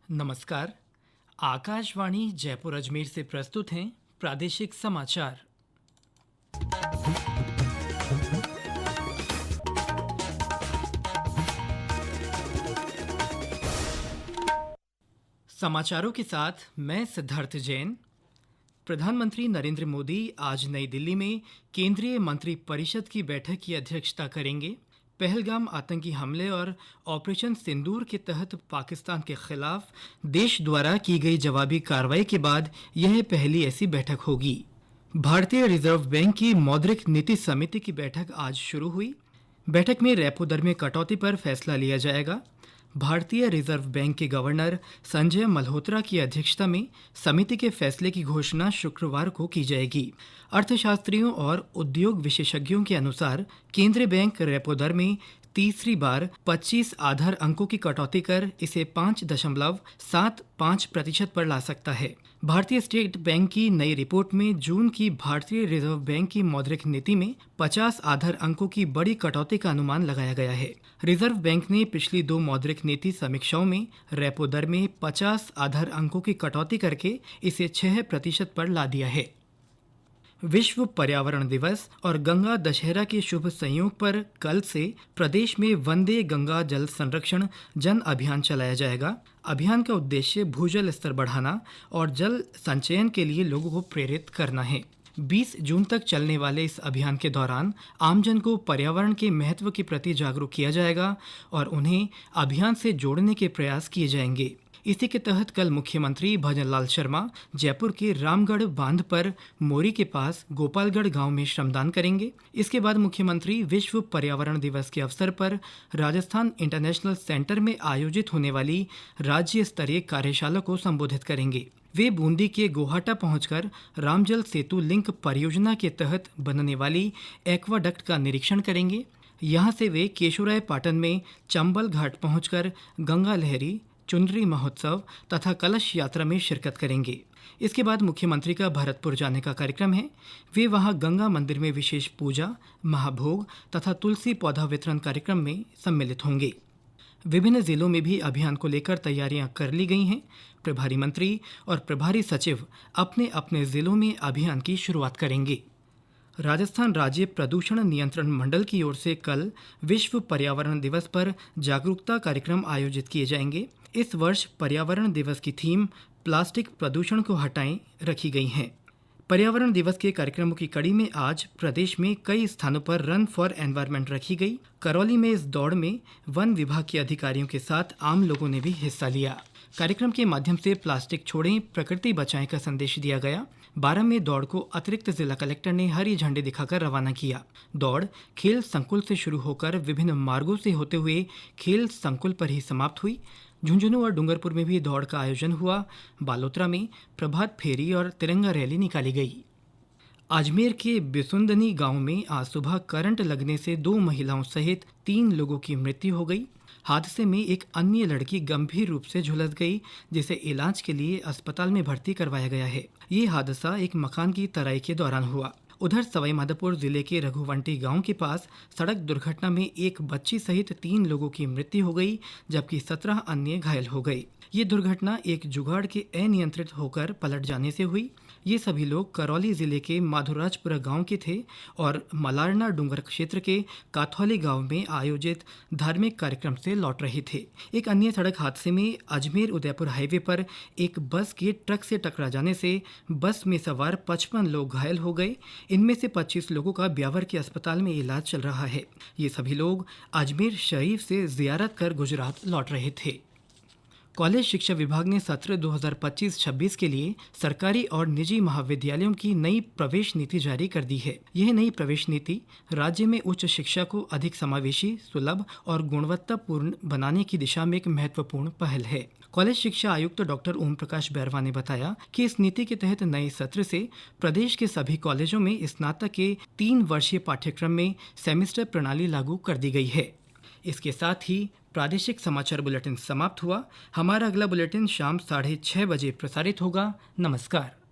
नमस्कार। आकाशवाणी जयपुर अजमेर से प्रस्तुत हैं प्रादेशिक समाचार। समाचारों के साथ मैं सिद्धार्थ जैन। प्रधानमंत्री नरेंद्र मोदी आज नई दिल्ली में केंद्रीय मंत्री परिषद की बैठक की अध्यक्षता करेंगे। पहलगाम आतंकी हमले और ऑपरेशन सिंदूर के तहत पाकिस्तान के खिलाफ देश द्वारा की गई जवाबी कार्रवाई के बाद यह पहली ऐसी बैठक होगी। भारतीय रिजर्व बैंक की मौद्रिक नीति समिति की बैठक आज शुरू हुई। बैठक में रेपो दर में कटौती पर फैसला लिया जाएगा। भारतीय रिजर्व बैंक के गवर्नर संजय मल्होत्रा की अध्यक्षता में समिति के फैसले की घोषणा शुक्रवार को की जाएगी। अर्थशास्त्रियों और उद्योग विशेषज्ञों के अनुसार केंद्रीय बैंक रेपो दर में तीसरी बार 25 आधार अंकों की कटौती कर इसे 5.75% पर ला सकता है। भारतीय स्टेट बैंक की नई रिपोर्ट में जून की भारतीय रिजर्व बैंक की मौद्रिक नीति में 50 आधार अंकों की बड़ी कटौती का अनुमान लगाया गया है। रिजर्व बैंक ने पिछली 2 मौद्रिक नीति समीक्षाओं में रेपो दर में 50 आधार अंकों की कटौती करके इसे 6% पर ला दिया है। विश्व पर्यावरण दिवस और गंगा दशहरा के शुभ संयोग पर कल से प्रदेश में वंदे गंगा जल संरक्षण जन अभियान चलाया जाएगा। अभियान का उद्देश्य भूजल स्तर बढ़ाना और जल संचयन के लिए लोगों को प्रेरित करना है। 20 जून तक चलने वाले इस अभियान के दौरान आमजन को पर्यावरण के महत्व के प्रति जागरूक किया जाएगा और उन्हें अभियान से जोड़ने के प्रयास किए जाएंगे। इसी के तहत कल मुख्यमंत्री भजनलाल शर्मा जयपुर के रामगढ़ बांध पर मोरी के पास गोपालगढ़ गांव में श्रमदान करेंगे। इसके बाद मुख्यमंत्री विश्व पर्यावरण दिवस के अवसर पर राजस्थान इंटरनेशनल सेंटर में आयोजित होने वाली राज्य स्तरीय कार्यशाला को संबोधित करेंगे। वे बूंदी के गोहाटा पहुंचकर रामजल सेतु लिंक परियोजना के तहत बनने वाली एक्वाडक्ट का निरीक्षण करेंगे। यहां से वे केशोराय पाटन में चंबल घाट पहुंचकर गंगा लहरी, चुनरी महोत्सव तथा कलश यात्रा में शिरकत करेंगे। इसके बाद मुख्यमंत्री का भरतपुर जाने का कार्यक्रम है। वे वहां गंगा मंदिर में विशेष पूजा, महाभोग तथा तुलसी पौधा वितरण कार्यक्रम में सम्मिलित होंगे। विभिन्न जिलों में भी अभियान को लेकर तैयारियां कर ली गई हैं। प्रभारी मंत्री और प्रभारी सचिव अपने अपने जिलों में अभियान की शुरुआत करेंगे। राजस्थान राज्य प्रदूषण नियंत्रण मंडल की ओर से कल विश्व पर्यावरण दिवस पर जागरूकता कार्यक्रम आयोजित किए जाएंगे। इस वर्ष पर्यावरण दिवस की थीम प्लास्टिक प्रदूषण को हटाएं रखी गई है। पर्यावरण दिवस के कार्यक्रमों की कड़ी में आज प्रदेश में कई स्थानों पर रन फॉर एनवायरनमेंट रखी गई। करौली में इस दौड़ में वन विभाग के अधिकारियों के साथ आम लोगों ने भी हिस्सा लिया। कार्यक्रम के माध्यम से प्लास्टिक छोड़ें, प्रकृति बचाएं का संदेश दिया गया। 12 में दौड़ को अतिरिक्त जिला कलेक्टर ने हरी झंडी दिखाकर रवाना किया। दौड़ खेल संकुल से शुरू होकर विभिन्न मार्गों से होते हुए खेल संकुल पर ही समाप्त हुई। झुंझुनू और डूंगरपुर में भी दौड़ का आयोजन हुआ। बालोतरा में प्रभात फेरी और तिरंगा रैली निकाली गई। अजमेर के बिसुंदनी गांव में आज सुबह करंट लगने से 2 महिलाओं सहित 3 लोगों की मृत्यु हो गई। हादसे में एक अन्य लड़की गंभीर रूप से झुलस गई, जिसे इलाज के लिए अस्पताल में भर्ती करवाया गया है। ये हादसा एक मकान की तराई के दौरान हुआ। उधर सवाईमाधोपुर जिले के रघुवंटी गांव के पास सड़क दुर्घटना में एक बच्ची सहित 3 लोगों की मृत्यु हो गई, जबकि 17 अन्य घायल हो गए। ये दुर्घटना एक जुगाड़ के अनियंत्रित होकर पलट जाने से हुई। ये सभी लोग करौली जिले के माधुराजपुरा गांव के थे और मलारना डूंगर क्षेत्र के काथौली गांव में आयोजित धार्मिक कार्यक्रम से लौट रहे थे। एक अन्य सड़क हादसे में अजमेर उदयपुर हाईवे पर एक बस के ट्रक से टकरा जाने से बस में सवार 55 लोग घायल हो गए। इनमें से 25 लोगों का ब्यावर के अस्पताल में इलाज चल रहा है। ये सभी लोग अजमेर शरीफ से जियारत कर गुजरात लौट रहे थे। कॉलेज शिक्षा विभाग ने सत्र 2025-26 के लिए सरकारी और निजी महाविद्यालयों की नई प्रवेश नीति जारी कर दी है। यह नई प्रवेश नीति राज्य में उच्च शिक्षा को अधिक समावेशी, सुलभ और गुणवत्तापूर्ण बनाने की दिशा में एक महत्वपूर्ण पहल है। कॉलेज शिक्षा आयुक्त डॉक्टर ओम प्रकाश बैरवा ने बताया कि इस नीति के तहत नए सत्र से प्रदेश के सभी कॉलेजों में स्नातक के 3 वर्षीय पाठ्यक्रम में सेमेस्टर प्रणाली लागू कर दी गई है। इसके साथ ही प्रादेशिक समाचार बुलेटिन समाप्त हुआ। हमारा अगला बुलेटिन शाम 6:30 बजे प्रसारित होगा। नमस्कार।